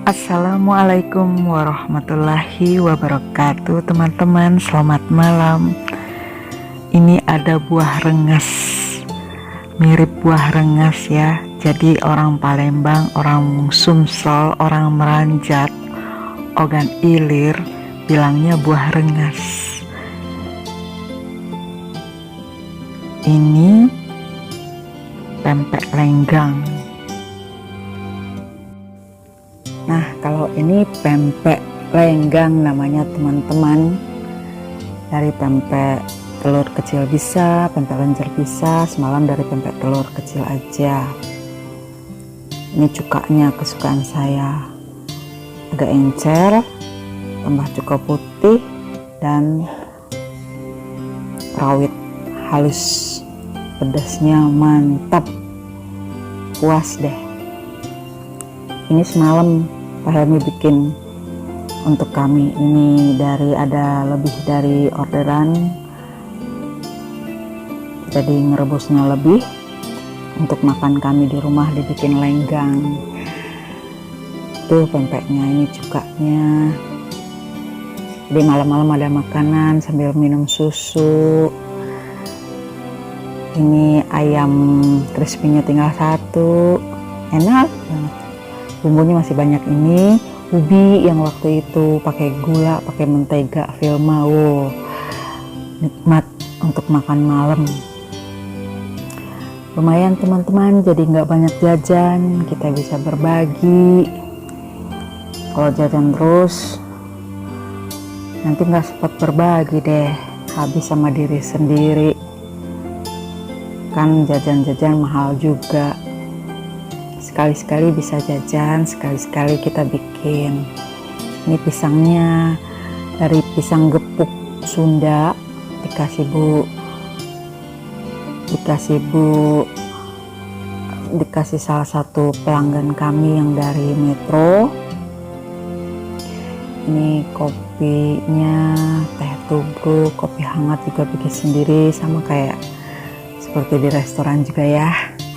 Assalamualaikum warahmatullahi wabarakatuh. Teman-teman, selamat malam. Ini ada buah rengas, mirip buah rengas ya. Jadi orang Palembang, orang Sumsel, orang Meranjat, Ogan Ilir bilangnya buah rengas. Ini pempek lenggang. Nah, kalau ini pempek lenggang namanya teman-teman. Dari pempek telur kecil bisa, pempek lenjer bisa, semalam dari pempek telur kecil aja. Ini cukanya kesukaan saya, agak encer, tambah cuka putih dan rawit halus. Pedasnya mantap, puas deh. Ini semalam Pak Helmi bikin untuk kami. Ini ada lebih dari orderan, jadi ngerebusnya lebih untuk makan kami di rumah, dibikin lenggang. Tuh pempeknya, ini cukanya. Jadi malam-malam ada makanan sambil minum susu. Ini ayam crispy-nya tinggal satu, enak banget. Bumbunya masih banyak. Ini ubi yang waktu itu pakai gula, pakai mentega Vilma. Wow, nikmat untuk makan malam. Lumayan teman-teman, jadi nggak banyak jajan, kita bisa berbagi. Kalau jajan terus nanti nggak sempat berbagi deh, habis sama diri sendiri. Kan jajan-jajan mahal juga. Sekali-sekali bisa jajan, sekali-sekali kita bikin. Ini pisangnya dari pisang gepuk Sunda, dikasih salah satu pelanggan kami yang dari Metro. Ini kopinya teh tubruk, kopi hangat juga bikin sendiri, sama kayak seperti di restoran juga ya,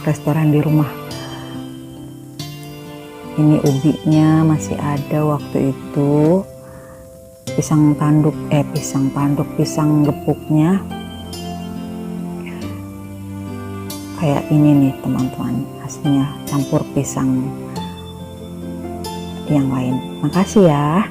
restoran di rumah. Ini ubinya masih ada waktu itu. Pisang gepuknya kayak ini nih teman-teman, hasilnya campur pisang yang lain. Makasih ya.